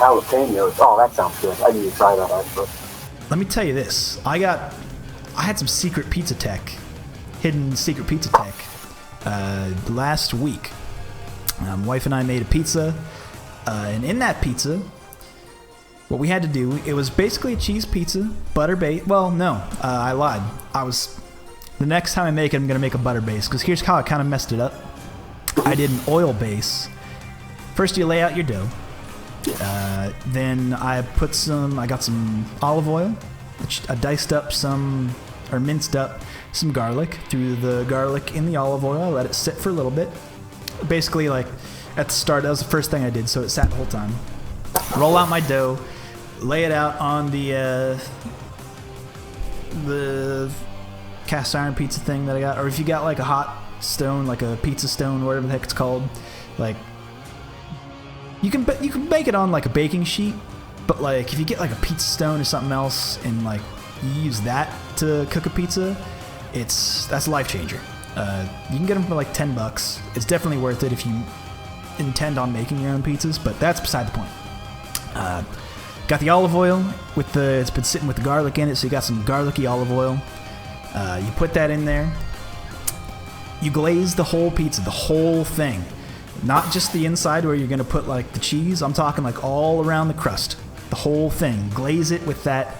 jalapenos. Oh, that sounds good. I need to try that actually. Let me tell you this. I had some secret pizza tech, hidden secret pizza tech, last week. Wife and I made a pizza, and in that pizza, what we had to do, it was basically a cheese pizza, butter base. Well, no, I lied. The next time I make it, I'm going to make a butter base, because here's how I kind of messed it up. I did an oil base. First, you lay out your dough. Then I got some olive oil. I diced up minced up some garlic. Threw the garlic in the olive oil. I let it sit for a little bit. Basically, like, at the start, that was the first thing I did, so it sat the whole time. Roll out my dough. Lay it out on the cast iron pizza thing that I got. Or if you got, like, a hot stone, like a pizza stone, whatever the heck it's called, like, you can bake it on like a baking sheet, but like if you get like a pizza stone or something else and like you use that to cook a pizza, that's a life changer. You can get them for like $10. It's definitely worth it if you intend on making your own pizzas, but that's beside the point. Got the olive oil it's been sitting with the garlic in it, so you got some garlicky olive oil. You put that in there. You glaze the whole pizza, the whole thing. Not just the inside where you're going to put like the cheese. I'm talking like all around the crust. The whole thing. Glaze it with that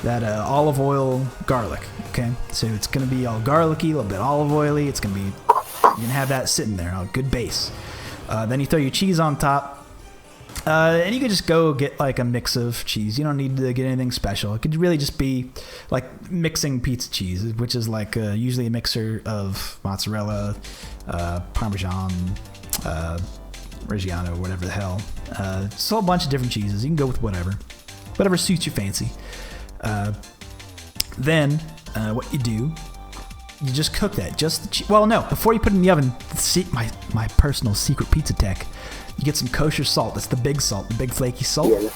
olive oil garlic. Okay? So it's going to be all garlicky, a little bit olive oily. You're going to have that sitting there. A good base. Then you throw your cheese on top. And you can just go get like a mix of cheese. You don't need to get anything special. It could really just be like mixing pizza cheese, which is like usually a mixer of mozzarella, Parmesan, Reggiano, whatever the hell. It's a whole bunch of different cheeses. You can go with whatever suits your fancy. Then what you do, you just cook that. Well, no, before you put it in the oven, my personal secret pizza tech, you get some kosher salt. That's the big salt, the big flaky salt. Yeah.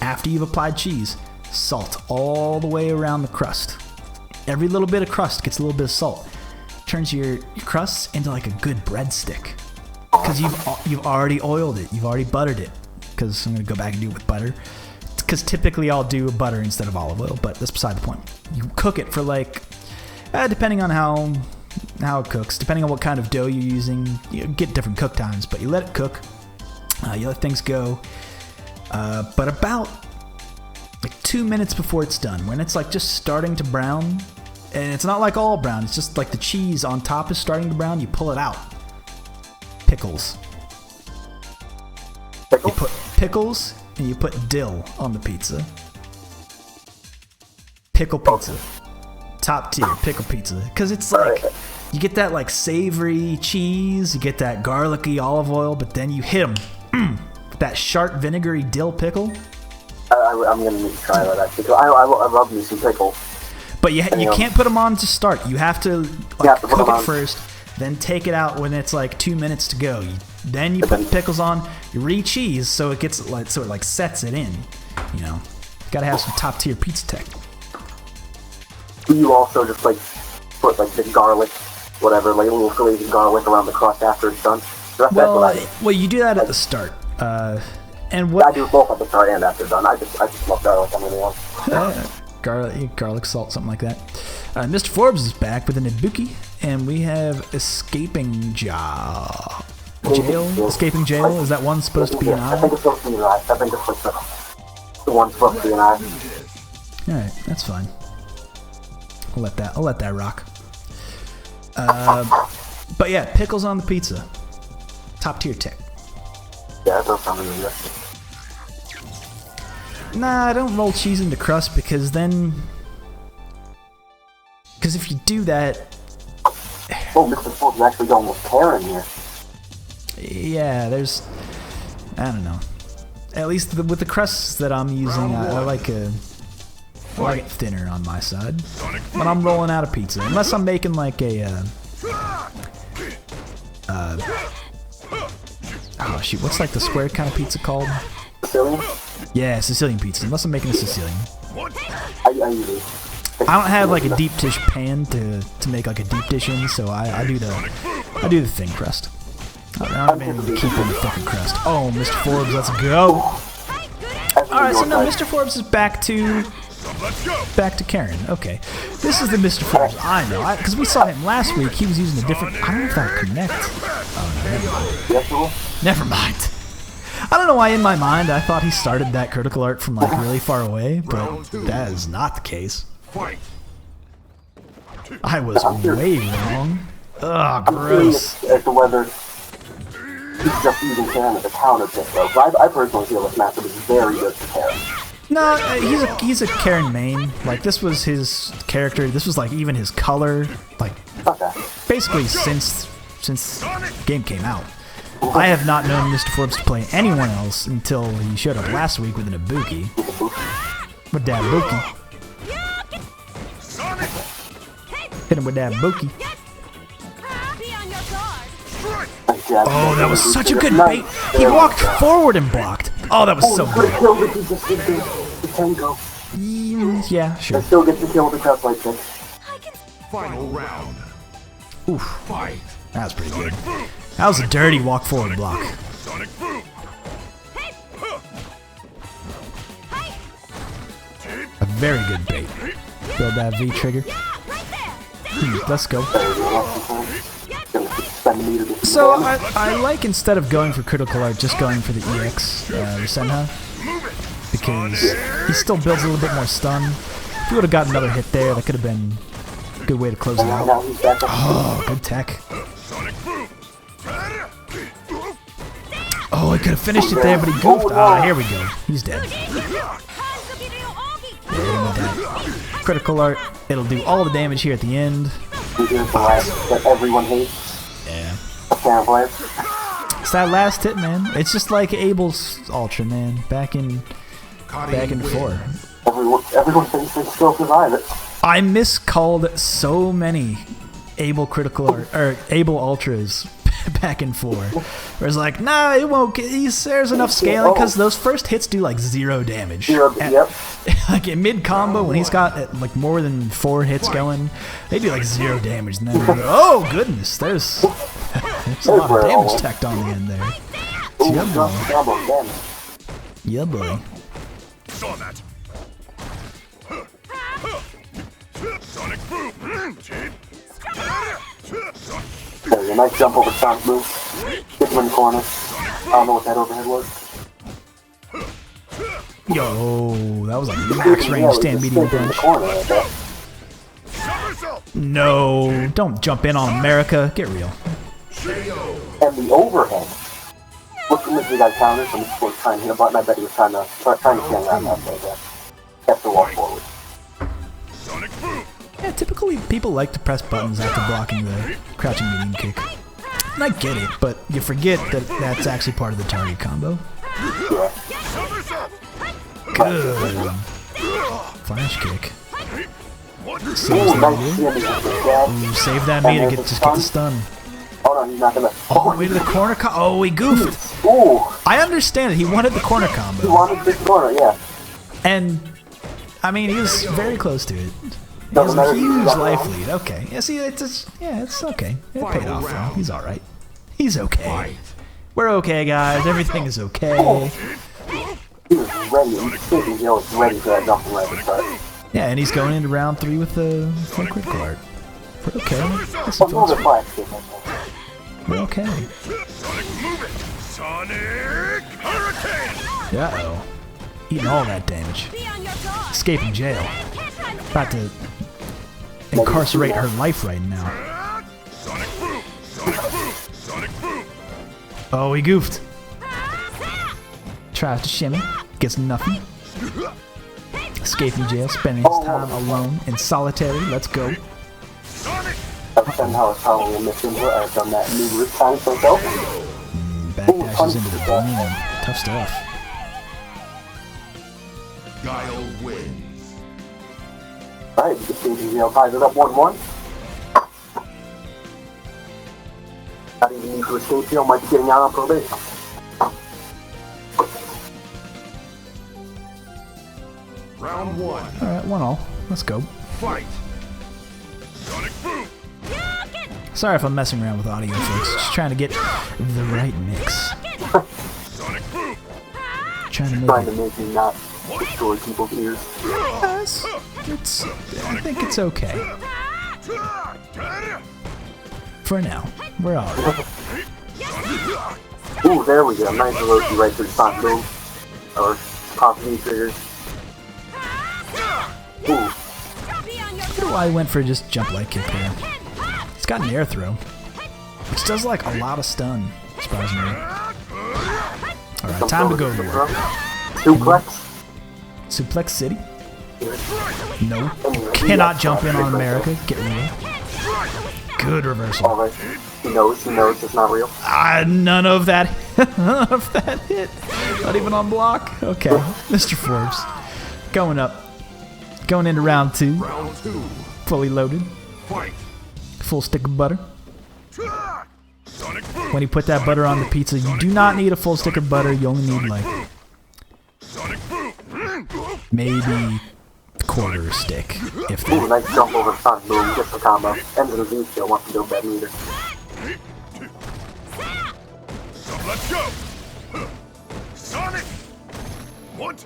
After you've applied cheese, salt all the way around the crust. Every little bit of crust gets a little bit of salt. Turns your crusts into like a good breadstick. Because you've already oiled it. You've already buttered it. Because I'm going to go back and do it with butter. Because typically I'll do butter instead of olive oil, but that's beside the point. You cook it for like, depending on how it cooks, depending on what kind of dough you're using, you get different cook times, but you let it cook. You let things go. But about like 2 minutes before it's done, when it's like just starting to brown, and it's not like all brown, it's just like the cheese on top is starting to brown, you pull it out. Pickles. You put pickles and you put dill on the pizza. Pickle pizza. Top tier pickle pizza. Because it's like, you get that like savory cheese, you get that garlicky olive oil, but then you hit them with that sharp vinegary dill pickle. I'm going to need to try that actually. I love me some pickles. But you can't put them on to start. You have to cook it first, then take it out when it's like 2 minutes to go. Then you put pickles on, you re-cheese, so it gets like sets it in. You know, gotta have some top tier pizza tech. Do you also just like put like the garlic, whatever, like a little fillet of garlic around the crust after it's done? That's what I do. Well, you do that at the start. And what I do both at the start and after done. I just love garlic on anyone. Garlic salt, something like that. Mr. Forbes is back with an Ibuki, and we have Escaping Jail. Escaping Jail? Is that one supposed to be an eye? I think it's supposed to be an eye. I think it's like the one supposed to be an eye. Alright, that's fine. I'll let that rock. But yeah, pickles on the pizza. Top tier tech. Yeah, that does sound really good. Nah, I don't roll cheese into crust because if you do that... Oh, Mr. Forbes is actually going with Karen here. Yeah, I don't know. At least with the crusts that I'm using, I like it thinner on my side. When I'm rolling out a pizza. Unless I'm making like a... oh shoot, what's like the square kind of pizza called? Sicilian? Yeah, Sicilian pizza. Unless I'm making a Sicilian. I usually... I don't have like a deep dish pan to make like a deep dish in, so I do the thin crust. I'm able to keep in the fucking crust. Oh, Mr. Forbes, let's go! All right, so no, York Mr. Forbes is back to Karen. Okay, this is the Mr. Forbes I know, because we saw him last week. He was using a different. I don't know if that would connect. Oh, no, never mind. Yes, it will. Never mind. I don't know why in my mind I thought he started that critical art from like really far away, but that is not the case. I was way wrong. Ugh, gross. As to whether he's just using Karen as a counter pick, though. I personally feel this matchup is very good for Karen. No, he's a Karen main. Like this was his character. This was like even his color. Like Okay. basically since the game came out. I have not known Mr. Forbes to play anyone else until he showed up last week with an Ibuki. With that Ibuki. Hit him with that Ibuki. Oh, that was such a good bait. He walked forward and blocked. Oh, that was so good. Kill if he just did the tango. Yeah, sure. I still get to kill the cup like this. Final round. Oof. Fight. That was pretty good. That was a dirty walk forward block. Sonic boom. A very good bait. Build that V trigger. Let's go. So I like instead of going for critical art, just going for the EX, Senha, because he still builds a little bit more stun. If he would have got another hit there, that could have been a good way to close it out. Oh, good tech. Oh, he could have finished it there, but he goofed. Ah, here we go. He's dead. Critical art. It'll do all the damage here at the end. That everyone hates. Yeah. It's It's that last hit, man. It's just like Abel's Ultra, man. Back in 4. Everyone thinks they still survive it. I miscalled so many Abel critical or Abel Ultras back in 4. Where it's like, nah, it won't. There's enough scaling because those first hits do like 0 damage. Yep. Like in mid combo when he's got like more than 4 hits going, they do like 0 damage. And then oh goodness, there's a lot of damage tacked on the end there. Yeah, boy. Saw that. Sonic boom. There's a nice jump over Sonic move. Get him in the corner. I don't know what that overhead was. Yo, that was like max range stand medium bench. No, don't jump in on America. Get real. And the overhead. Look at the guy counters and he was trying to hit a button. I bet he was trying to stand around that way. Kept the walk forward. Yeah, typically people like to press buttons after blocking the crouching medium kick. And I get it, but you forget that that's actually part of the target combo. Yeah. Good. Flash kick. Saves Ooh, that nice meter. shimmy. Ooh, save that meter. Just get the stun. Oh no, he's not gonna. Oh, way to the corner oh, he goofed. Ooh, I understand it. He wanted the corner he combo. wanted this corner, yeah. And, I mean, he was very close to it. He has Doesn't a matter if you huge got life wrong. lead. Okay. Yeah, see, it's okay. It paid off for him. He's alright. He's okay. We're okay, guys. Everything is okay. He was ready. He's thinking he was ready for that jumping right at the start. Yeah, and he's going into round 3 with the full critical art. We're okay. This But feels another right. flash kick, I think. We're okay. Sonic Hurricane. Uh-oh. Eating all that damage. Escaping jail. About to incarcerate her life right now. Sonic boom. Sonic boom. Oh, he goofed. Tries to shimmy. Gets nothing. Escaping jail. Spending his time alone in solitary. Let's go. I've done how it's probably a mission, but I've done that numerous times myself. Backdashes into the boom. Tough stuff. Guile wins. Alright, you can see DGL ties it up 1-1. Not even need to escape here, might be getting out on probation. Round 1. Alright, 1-all. Let's go. Fight. Sonic boom. Sorry if I'm messing around with audio, folks. Just trying to get the right mix. Sonic boom. trying to make Trying to it. make me not destroy people's ears. I think it's okay. For now. We're alright. Ooh, there we go. Nice Orochi right through the Sonic Boom. Or Pop V triggers. Ooh. I wonder why I went for just jump light kick there. It's got an air throw. Which does like a lot of stun, surprisingly. Alright, time to go to work. Suplex. Suplex City? No. Cannot jump in on America. Get real. Good reversal. Alright. He knows it's not real. None of that hit. Not even on block. Okay. Mr. Forbes. Going up. Going into round 2. Round 2. Fully loaded. Fight. Full stick of butter. Sonic boom. When you put that butter on the pizza, you do not need a full stick of butter. You only need like Sonic boom. maybe a quarter stick. If Ooh, that. nice jump over Sonic Boom. Gets the combo. Ends the Z skill once you go bad meter. So let's go. Sonic. What?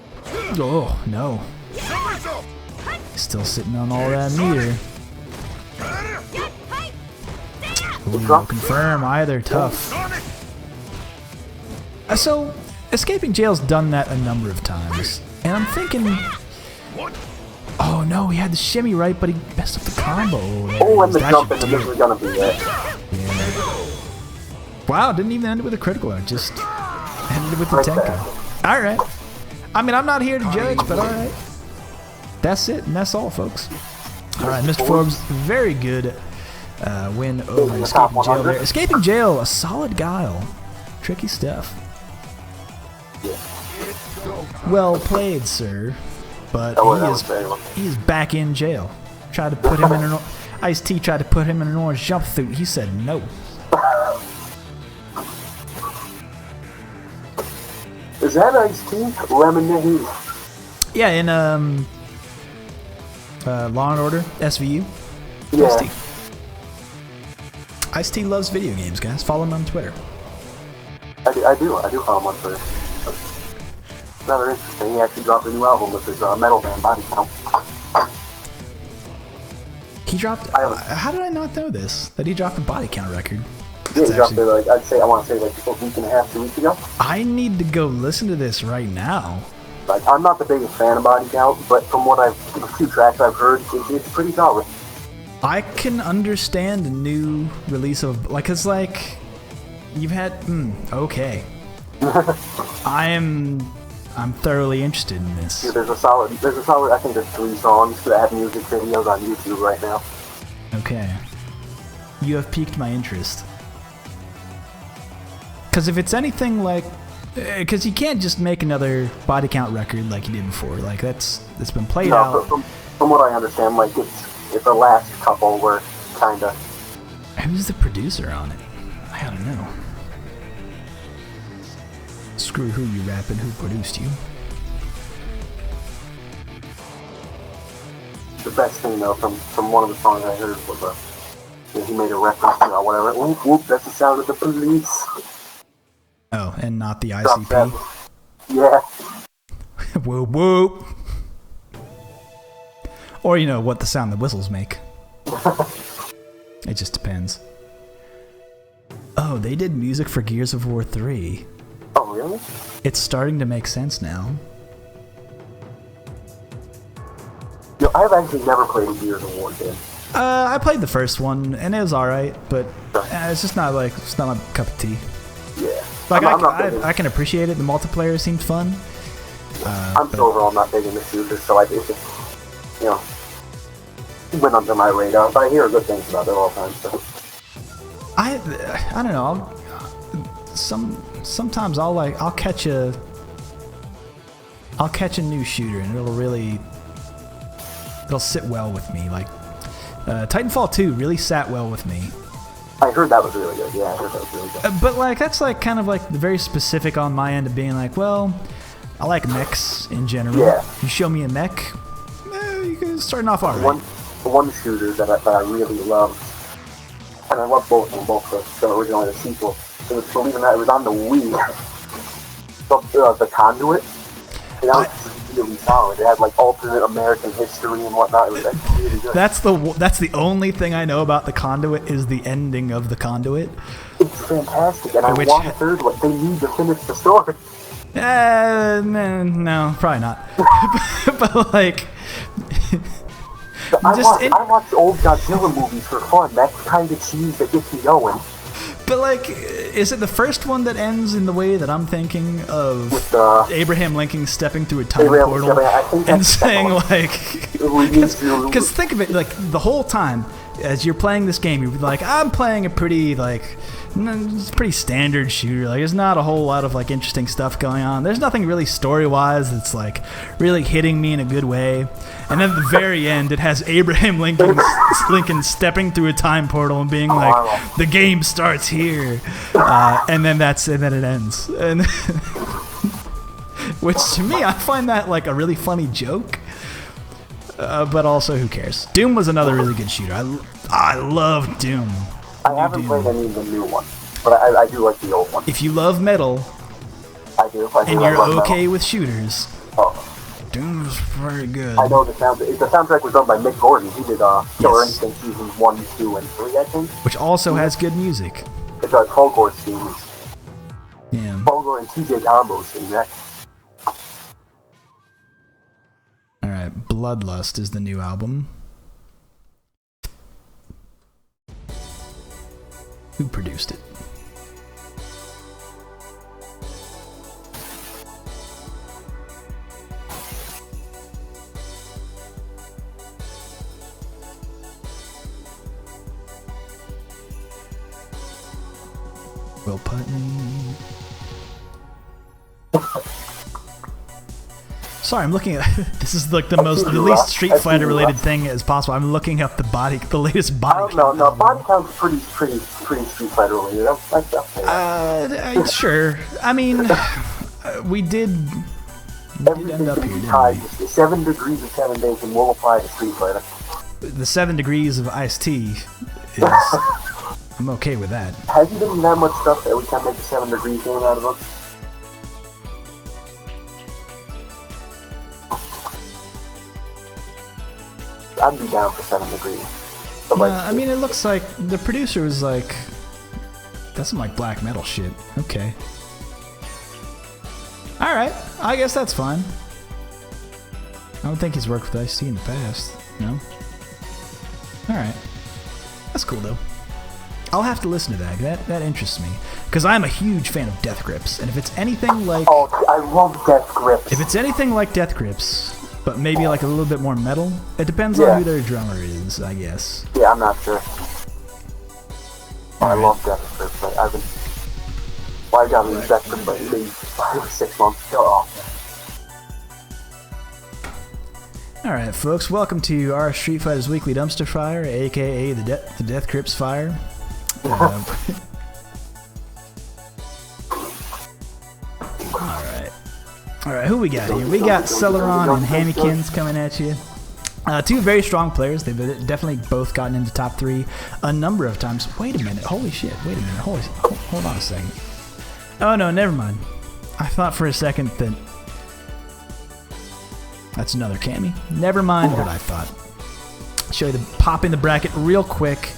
Oh, no. Somersault. Still sitting on all that meter. Ooh, no Drop. confirm either. Tough. Sonic. So, Escaping Jail's done that a number of times. And I'm thinking, What? oh no, he had the shimmy right, but he messed up the combo. Oh, and the That jump should into do this it. is gonna be it. Yeah. Wow, didn't even end it with a critical art, just ended it with the Right Tenka. there. Alright. I mean, I'm not here to judge, but alright. That's it, and that's all, folks. Alright, Mr. Forbes, very good win over the top Escaping Jail 100. there. Escaping Jail, a solid guile. Tricky stuff. Yeah. Well played, sir. But That was very well. he is back in jail. Tried to put him in an Ice-T tried to put him in an orange jumpsuit. He said no. Is that Ice-T? Lemonade. Yeah, in Law and Order SVU. Yeah. Ice-T. Ice-T loves video games, guys. Follow him on Twitter. I do follow him on Twitter. Rather interesting. He actually dropped a new album with his Metal Band Body Count. He dropped. How did I not know this? That he dropped a body count record. Yeah, he dropped actually- it like I want to say like a week and a half, 2 weeks ago. I need to go listen to this right now. Like I'm not the biggest fan of Body Count, but from what the few tracks I've heard, it's pretty solid. I can understand a new release of like it's like you've had okay. I'm thoroughly interested in this. Yeah, there's a solid. I think there's 3 songs that have music videos on YouTube right now. Okay. You have piqued my interest. Because if it's anything like, because you can't just make another body count record like you did before. Like it's been played No, out. from what I understand, like it's the last couple were kinda. Who's the producer on it? I don't know. Screw who you rapping, who produced you. The best thing though from one of the songs I heard was he made a reference to whatever. Whoop whoop, that's the sound of the police. Oh, and not the Drop that. ICP. Yeah. Whoop whoop. Or you know what the sound the whistles make. It just depends. Oh, they did music for Gears of War 3. Oh really? It's starting to make sense now. Yo, I've actually never played a Gears of War game. I played the first one and it was alright, but it's just not like it's not my cup of tea. Yeah. Like I'm not big I can appreciate it. The multiplayer seemed fun. I'm still overall not big into shooters, so I think it's went under my radar. But I hear good things about it all the time. So I don't know. Sometimes I'll catch a new shooter and it'll sit well with me. Like Titanfall 2 really sat well with me. I heard that was really good. Yeah, I heard that was really good. But like that's like kind of like very specific on my end of being like, well, I like mechs in general. Yeah. You show me a mech, you're starting off alright. One shooter that I really loved, and I love both of them, both the original and the sequel. It was, believe it or not, it was on the Wii. The Conduit. And that was really solid. It had like alternate American history and whatnot. It was actually really good. That's the only thing I know about the Conduit is the ending of the Conduit. It's fantastic, and I want a third one. They need to finish the story. No, probably not. But like, I watch old Godzilla movies for fun. That's the kind of cheese that gets me going. But like, is it the first one that ends in the way that I'm thinking of? With Abraham Lincoln stepping through a time Abraham portal Lincoln, I think and that's saying that like, because think of it, like the whole time as you're playing this game, you're like, I'm playing a pretty like. It's a pretty standard shooter. Like, there's not a whole lot of like interesting stuff going on. There's nothing really story-wise that's like really hitting me in a good way. And then at the very end, it has Abraham Lincoln stepping through a time portal and being like, "The game starts here," and then it ends. And which to me, I find that like a really funny joke. But also, who cares? Doom was another really good shooter. I love Doom. I haven't played any of the new ones, but I do like the old one. If you love metal, I do. And you're okay with shooters, Doom's pretty good. I know the soundtrack was done by Mick Gordon. He did Killer Instinct seasons 1, 2, and 3, I think. Which also has good music. It's a Fulgore series. Yeah. Fulgore and TJ Combo series. Alright, Bloodlust is the new album. Who produced it? Will Putney. Sorry, I'm looking at this is like the least Street Fighter related thing as possible. I'm looking up the latest body count. No, body count's pretty Street Fighter related. Sure. I mean, we did end up here, didn't we? 7 degrees of 7 days and will apply to Street Fighter. The 7 degrees of iced tea is. I'm okay with that. Has he done that much stuff that we can't make a 7 degrees game out of him? I'd be down for 7 degrees. But I mean, it looks like the producer was like, that's some like black metal shit. Okay. Alright, I guess that's fine. I don't think he's worked with Ice-T in the past. No? Alright. That's cool though. I'll have to listen to that. That interests me. Because I'm a huge fan of Death Grips. And if it's anything like... Oh, I love Death Grips. If it's anything like Death Grips, but maybe like a little bit more metal, it depends on who their drummer is, I guess. Yeah, I'm not sure. I love Death Grips, but I've been... Well, I got me Death Grips like maybe 5 or 6 months ago. Alright, folks, welcome to our Street Fighters Weekly Dumpster Fire, aka the Death Grips Fire. Alright, who we got here? We got Celeron and Hammykins coming at you. Two very strong players. They've definitely both gotten into top 3 a number of times. Wait a minute. Holy shit. Wait a minute. Hold on a second. Oh, no, never mind. I thought for a second that... That's another Cammy. Never mind what I thought. Show you the pop in the bracket real quick.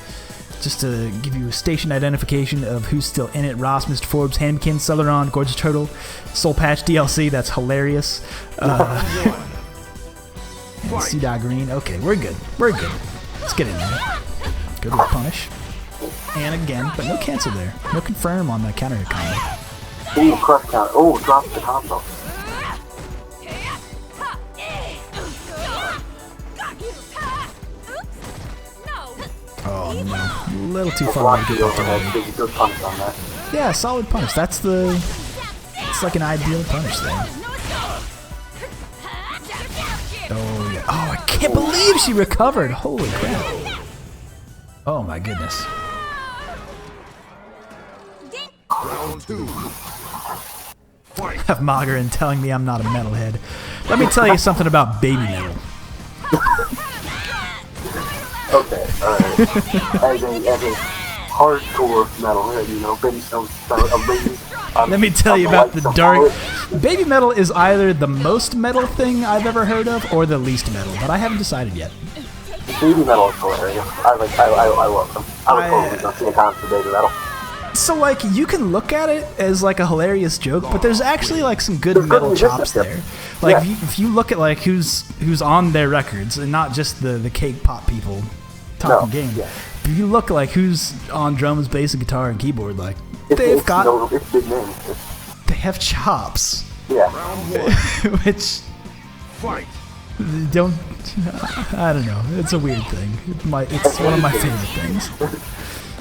Just to give you a station identification of who's still in it. Ross, Mr. Forbes, Hammykin, Celeron, Gorgeous Turtle, Soul Patch, DLC, that's hilarious. C. Green. Okay, we're good. Let's get in there. Good with punish. And again, but no cancel there. No confirm on the counter combo. Ooh, crush count. Oh, drop the combo. Oh no, a little too far to get that. Good punish on that. Yeah, solid punish. It's like an ideal punish there. Oh yeah. Oh, I can't believe she recovered. Holy crap. Oh my goodness. Round 2. Have Magarin telling me I'm not a metalhead. Let me tell you something about baby metal. Okay, alright. As a hardcore metalhead, based on a raised Let me tell you about the dark. Baby metal is either the most metal thing I've ever heard of or the least metal, but I haven't decided yet. Baby metal is hilarious. I love them. I would totally go see a concert of baby metal. So, like, you can look at it as, like, a hilarious joke, but there's actually, like, some good metal chops there. Like, if you look at, like, who's on their records, and not just the cake pop people talking game. Yeah. If you look, like, who's on drums, bass, and guitar, and keyboard, like, It's big names. they have chops. Yeah. Which, Fight. don't, I don't know. It's a weird thing. It's one of my favorite things.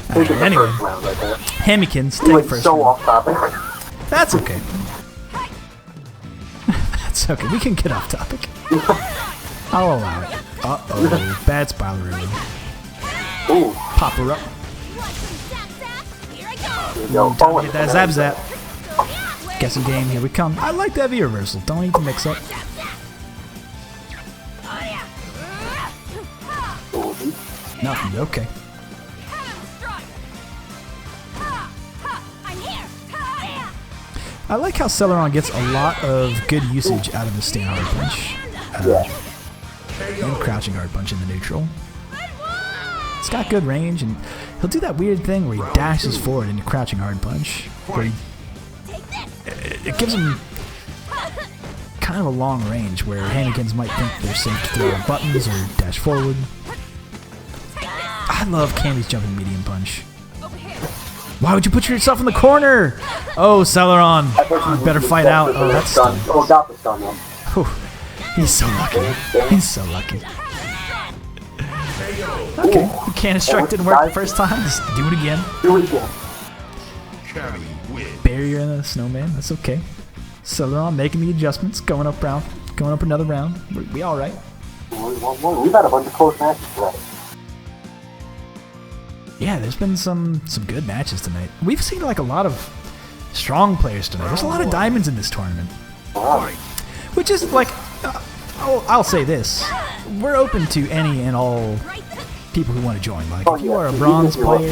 Take it the Anyway, first round right there. Hammykins, We take went first so round. off topic. That's okay. That's okay. We can get off topic. I'll allow it. Uh-oh. Bad Spyro. Ooh, Pop her up. here we go. Time to get that zap zap. Guessing game, here we come. I like that V reversal. Don't need to mix up. Nothing. Okay. I like how Celeron gets a lot of good usage out of his stand hard punch. And crouching hard punch in the neutral. It's got good range, and he'll do that weird thing where he dashes forward into crouching hard punch. Where it gives him kind of a long range where Hammykins might think they're safe to throw out buttons or dash forward. I love Cammy's jumping medium punch. Why would you put yourself in the corner? Oh, Celeron, you better fight out. Oh, that's stun. Oh, got the stun one. He's so lucky. He's so lucky. Okay, Cannon Strike didn't work the first time. Just do it again. Do it again. Cammy win. Barrier in the snowman. That's okay. Celeron making the adjustments. Going up another round. We all right. We've had a bunch of close matches today. Yeah, there's been some good matches tonight. We've seen like a lot of strong players tonight. There's a lot of diamonds in this tournament, which is like, I'll say this: we're open to any and all people who want to join. Like, if you are a bronze player,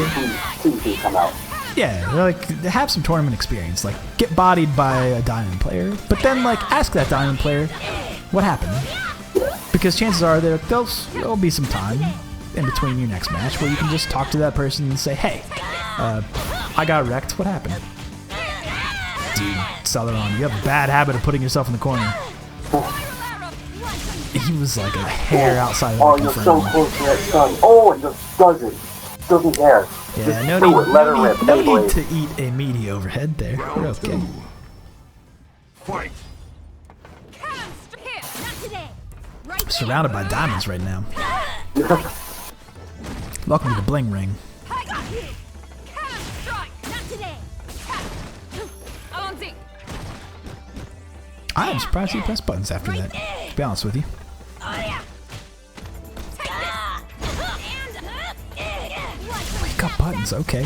yeah, like have some tournament experience. Like, get bodied by a diamond player, but then like ask that diamond player what happened, because chances are there'll be some time in between your next match where you can just talk to that person and say, hey, I got wrecked. What happened? Dude, Celeron, you have a bad habit of putting yourself in the corner. He was like a hair outside of the Oh, you're so close to that stun. Oh, it just doesn't. Doesn't care. Yeah, Just no do it. Let her rip. need Beyblade. to eat a meaty overhead there. We're okay. Fight. Surrounded by diamonds right now. Welcome to the bling ring. I am surprised he pressed buttons after that, to be honest with you. He got buttons, okay.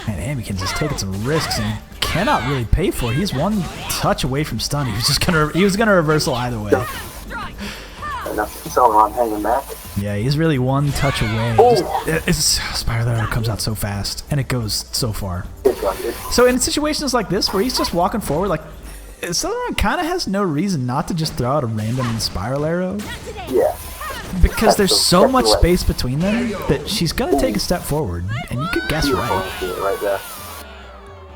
Man, Hammykins is taking some risks and cannot really pay for it. He's one touch away from stun. He was gonna reversal either way. Celeron hanging back. Yeah, he's really one touch away. Spyro comes out so fast, and it goes so far. So in situations like this, where he's just walking forward, like, Celeron kind of has no reason not to just throw out a random spiral arrow. Yeah. Because there's so much space between them that she's going to take a step forward, and you could guess right. Right there.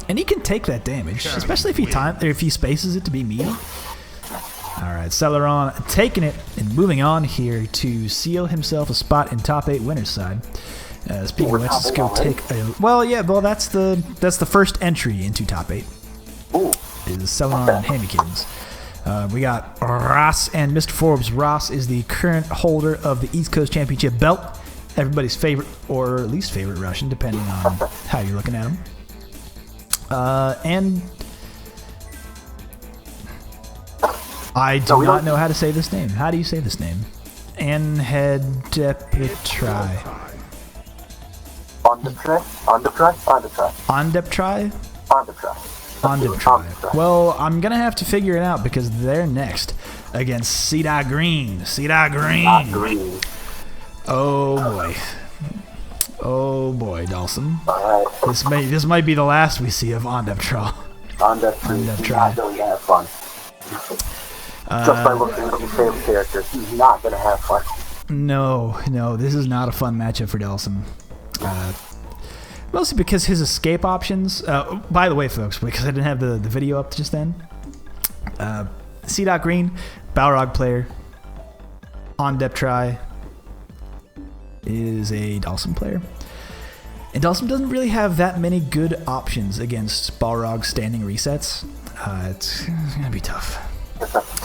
And he can take that damage, especially if he spaces it to be meaty. Alright, Celeron taking it and moving on here to seal himself a spot in top 8 winner's side. Speaking of which, let's go take a... Well, yeah, that's the first entry into top 8. Ooh. Is Celeron and Hammykins. We got Ross and Mr. Forbes. Ross is the current holder of the East Coast Championship belt. Everybody's favorite or least favorite Russian, depending on how you're looking at him. And I do not know how to say this name. How do you say this name? Anhedeptrai. Ondeptrai? Ondeptrai. Well, I'm going to have to figure it out because they're next against Cedar Green. Cedar Green. Oh, boy. Oh boy, Dawson. Alright. This might be the last we see of Ondeptra. On that tree, he's not going to have fun. Just by looking at his favorite characters, he's not going to have fun. No, this is not a fun matchup for Dawson. Mostly because his escape options. By the way, folks, because I didn't have the video up just then. C. Green, Balrog player. Ondeptra is a Dawson player. And Dawson doesn't really have that many good options against Balrog's standing resets. It's going to be tough.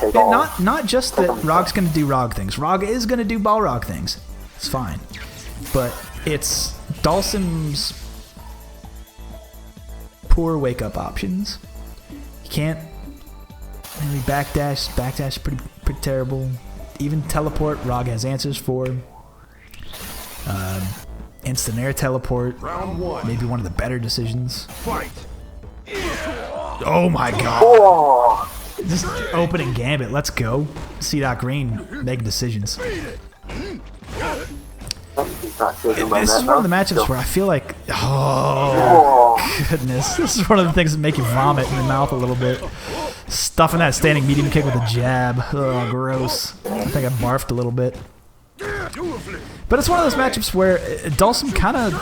And not just that Rog's going to do Rog things. Rog is going to do Balrog things. It's fine. But it's Dawson's poor wake-up options. You can't really backdash. Backdash is pretty terrible. Even teleport, Rog has answers for. Instant air teleport, Round 1. maybe one of the better decisions. Fight. Oh my god. Oh! Just opening gambit, let's go. C. Green, make decisions. He's not shaken by This that, is one of the though. matchups where I feel like, oh Oh! goodness, this is one of the things that make you vomit in the mouth a little bit. Stuffing that standing medium kick with a jab. Oh, gross. I think I barfed a little bit. But it's one of those matchups where Dawson kind of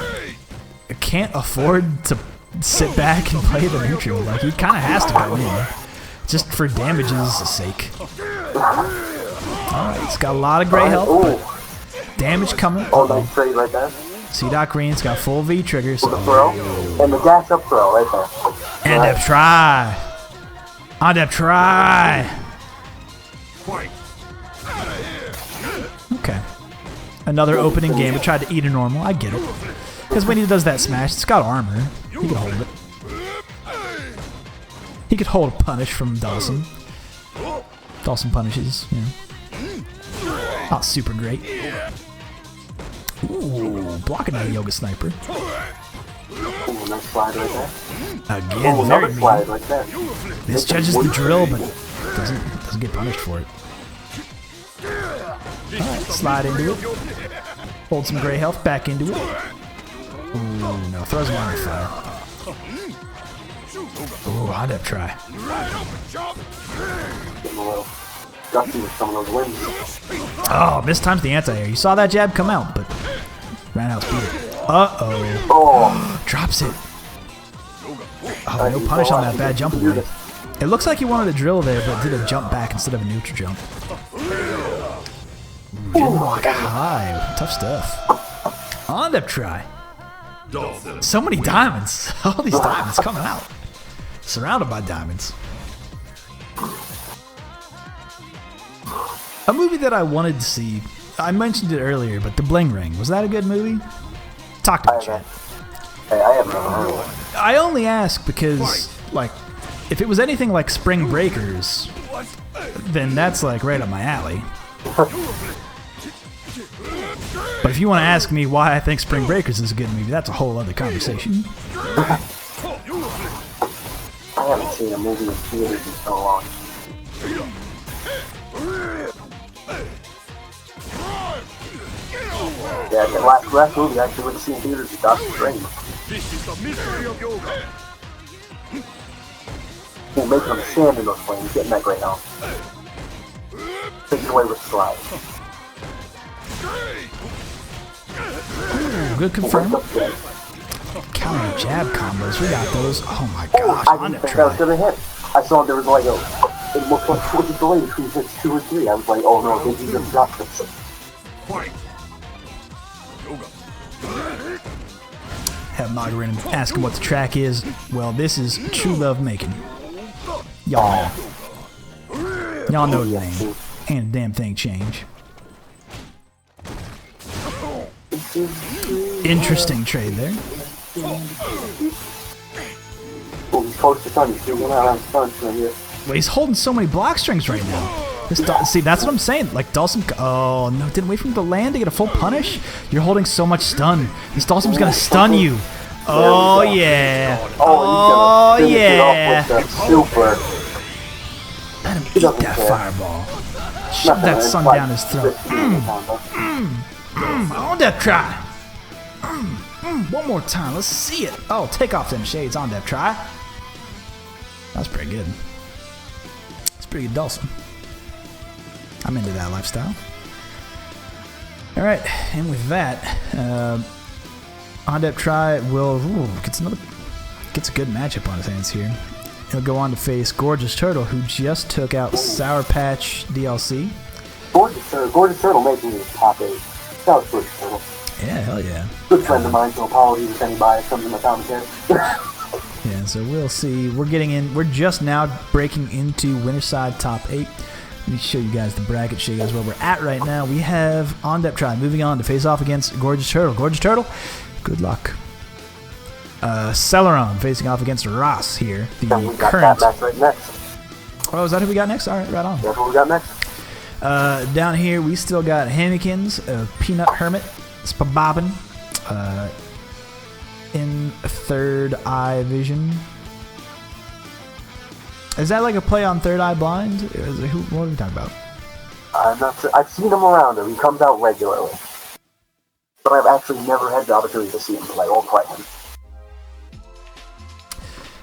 can't afford to sit back and play the neutral. Like, he kind of has to go in, just for damage's sake. Alright, he's got a lot of gray health, but damage coming. Oh, nice trade right there. C. Green's got full V triggers. The throw. And the dash up throw right there. And up try. On up try. Fight. Okay. Another opening game. We tried to eat a normal. I get it. Because when he does that smash, it's got armor. He can hold it. He could hold a punish from Dawson. Dawson punishes, you know. Not super great. Ooh, blocking that Yoga Sniper. Ooh, nice slide right there. Again, Oh, very another mean. slide right there. Misjudges the drill, but doesn't get punished for it. Alright, slide into it. Hold some gray health, back into it. Ooh, no, throws him on the fire. Ooh, I'd have try. Getting a little gusty with some of those wins. Oh, mistimes the anti-air. You saw that jab come out, but ran out speed it. Uh-oh. Oh! Drops it. Oh, no punish on that bad jump away. It looks like he wanted a drill there, but did a jump back instead of a neutral jump. Didn't walk high. Tough stuff. On up try. Dawson. So many diamonds. All these diamonds coming out. Surrounded by diamonds. A movie that I wanted to see. I mentioned it earlier, but The Bling Ring. Was that a good movie? Talk to me, Chad. Hey, I have never heard of it. I only ask because, like, if it was anything like Spring Breakers, then that's, like, right up my alley. But if you want to ask me why I think Spring Breakers is a good movie, that's a whole other conversation. I haven't seen a movie in theaters in so long. Yeah, the last movie I actually went to see in theaters was Doctor Strange. This is the mystery of yoga. Well, making them stand in those flames, getting that great out. Taking away with slide. Ooh, good confirm. Counter jab combos, we got those. Oh my gosh, I on didn't the think that was try. gonna hit. I saw there was like it looked like there was a delay between hits 2 and 3. I was like, oh no, they just dropped this. Fight. Have Magarin ask him what the track is. Well, this is True Love Making. Y'all know. Y'all know the name. Ain't a damn thing change. Interesting trade there. Well, he's close to Sunny. He's going out on Sun here. Well, he's holding so many block strings right now. See, that's what I'm saying. Like, Dawson... Oh, no, didn't wait for him to land to get a full punish? You're holding so much stun. This Dawson's gonna stun you. Oh, yeah. Oh, He's gonna finish it yeah. off with that super. Let him eat that fireball. Shove that sun down his throat. On that try. One more time. Let's see it. Oh, take off them shades on Dep. Try. That's pretty good. It's pretty good, Dawson. I'm into that lifestyle. All right, and with that, Ondep Try will gets a good matchup on his hands here. He'll go on to face Gorgeous Turtle, who just took out Sour Patch DLC. Gorgeous Turtle made me top 8. That was Gorgeous Turtle. Yeah, hell yeah. Good friend of mine, so apologies if any bias comes in my commentary. Yeah, so we'll see. We're just now breaking into Winterside top 8. Let me show you guys the bracket, show you guys where we're at right now. We have Ondep Try moving on to face off against Gorgeous Turtle. Gorgeous Turtle, good luck. Celeron facing off against Ross here. We got that match right next. Oh, is that who we got next? All right, right on. That's what we got next. Down here, we still got Hammykins, Peanut Hermit, Spabobbin, in Third Eye Vision. Is that like a play on Third Eye Blind? What are we talking about? I'm not sure. I've seen him around him. He comes out regularly. But I've actually never had the opportunity to see him play or play him.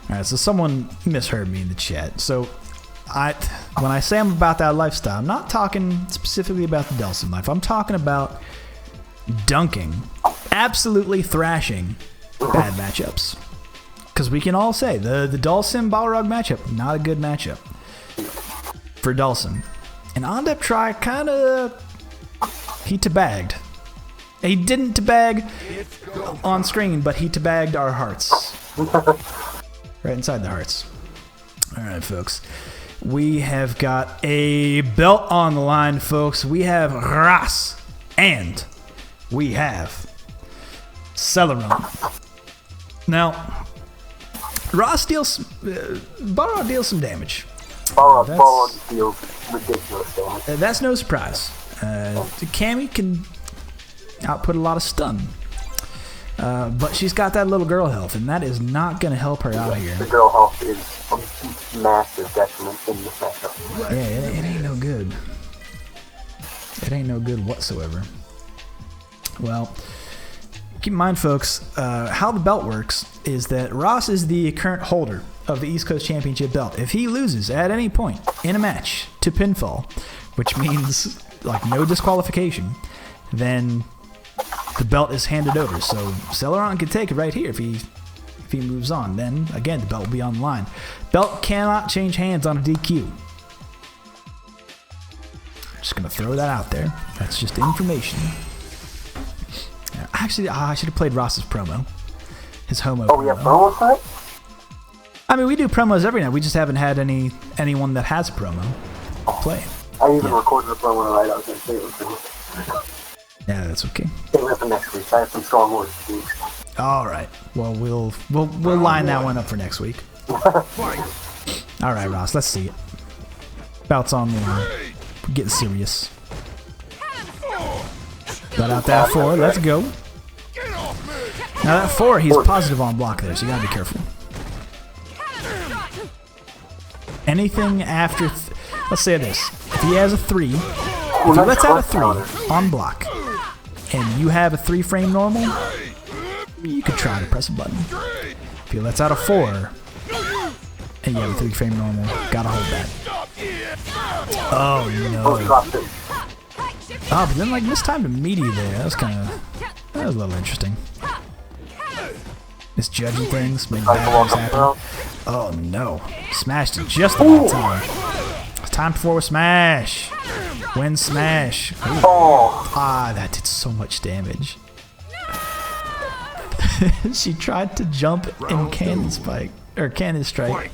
Alright, so someone misheard me in the chat. So, when I say I'm about that lifestyle, I'm not talking specifically about the Delsum life. I'm talking about dunking, absolutely thrashing bad matchups. Because we can all say the Dulcim Balrog matchup, not a good matchup for Dulcim. And Ondep Try kind of, he teabagged. He didn't teabag on screen, but he teabagged our hearts. Right inside the hearts. Alright, folks. We have got a belt on the line, folks. We have Ras. And we have Celeron. Now, Ross deals, Balrog deals some damage. Balrog deals ridiculous damage. That's no surprise. Cammy can output a lot of stun. But she's got that little girl health, and that is not going to help her out here. The girl health is a massive detriment in this matchup. Yeah, it ain't no good. It ain't no good whatsoever. Well, keep in mind, folks, how the belt works is that Ross is the current holder of the East Coast Championship belt. If he loses at any point in a match to pinfall, which means like no disqualification, then the belt is handed over. So Celeron can take it right here if he moves on. Then again, the belt will be on the line. Belt cannot change hands on a DQ. Just gonna throw that out there. That's just information. Actually, I should have played Ross's promo. His homo. Oh, we have promo tonight? I mean, we do promos every night. We just haven't had anyone that has a promo play. I even recorded a promo tonight. I was going to say it was Yeah, that's okay. Save it for next week. I have some strong words to speak. All right. Well, we'll line that one up for next week. All right, Ross. Let's see it. Bouts on the line. We're getting serious. Got out that 4. Let's go. Now that 4, he's positive on block there, so you gotta be careful. Anything after, let's say this: if he has a 3, if he lets out a 3 on block, and you have a 3-frame normal, you could try to press a button. If he lets out a 4, and you have a 3-frame normal, gotta hold that. Oh no. Oh, but then like mistimed a meaty there. That was a little interesting. Misjudging things, making bad things happen. Oh no. Smashed it just the right time. It's time for a smash. Win smash. Ah, that did so much damage. She tried to jump in cannon spike or cannon strike.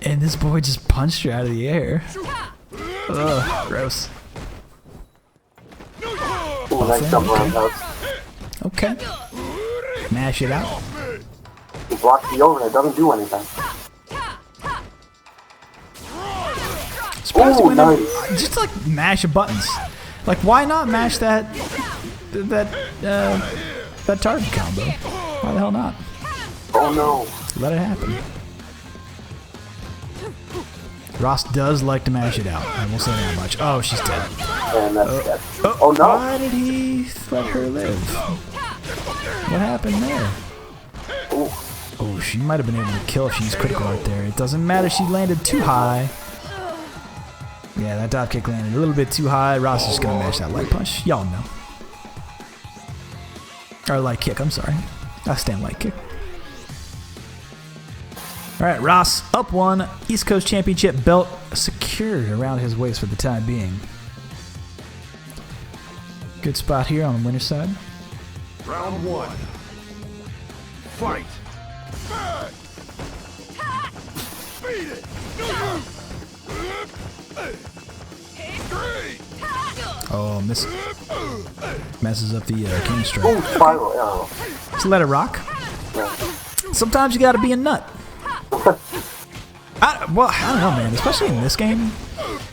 And this boy just punched her out of the air. Ugh, gross. Okay. Mash it out. He blocks the overhead, doesn't do anything. Ooh, nice. Just like mash buttons. Like why not mash that target combo? Why the hell not? Oh no. Let it happen. Ross does like to mash it out. I won't say that much. Oh, she's dead. And that's dead. Oh no. Why did he let her live? What happened there? Ooh. Oh, she might have been able to kill if she used critical art there. It doesn't matter. She landed too high. Yeah, that dive kick landed a little bit too high. Ross is just going to mash that light punch. Y'all know. Or light kick, I'm sorry. I stand light kick. Alright, Ross up 1. East Coast Championship belt secured around his waist for the time being. Good spot here on the winner's side. Round 1. Fight. Beat it. Oh, messes up the king strike. Ooh, spiral arrow. Just let it rock. Yeah. Sometimes you gotta be a nut. I don't know, man. Especially in this game,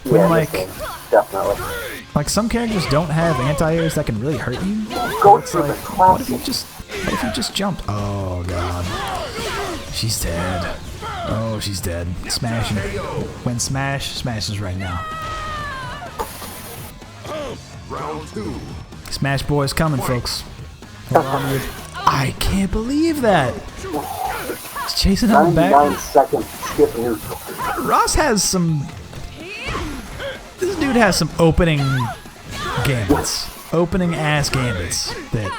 when Yeah, like this game, definitely. some characters don't have anti-airs that can really hurt you. Go It's through like, the what if you classic. just jumped? Oh god, she's dead. Oh, she's dead. Smashing. When smashes right now. Round 2. Smash Boy's coming, folks. Hold on, dude. I can't believe that. He's chasing him back. 99-second skip neutral. Ross has some. This dude has some opening gambits, opening ass gambits that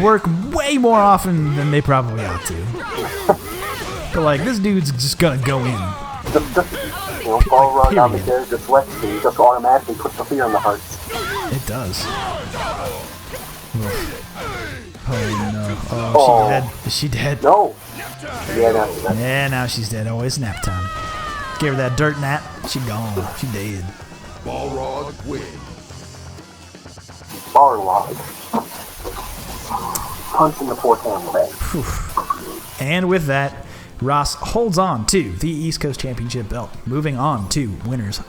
work way more often than they probably ought to. But like, this dude's just gonna go in. You know, ball run on the Period. character flexing, just automatically puts the fear in the hearts. It does. Oh no! Oh, she dead. Is she dead? No! Yeah, that's that. Yeah, now she's dead. Oh, it's nap time. Give her that dirt nap. She gone. She dead. Balrog win. Bar log. Punch in the fourth-hand leg. And with that, Ross holds on to the East Coast Championship belt. Moving on to winners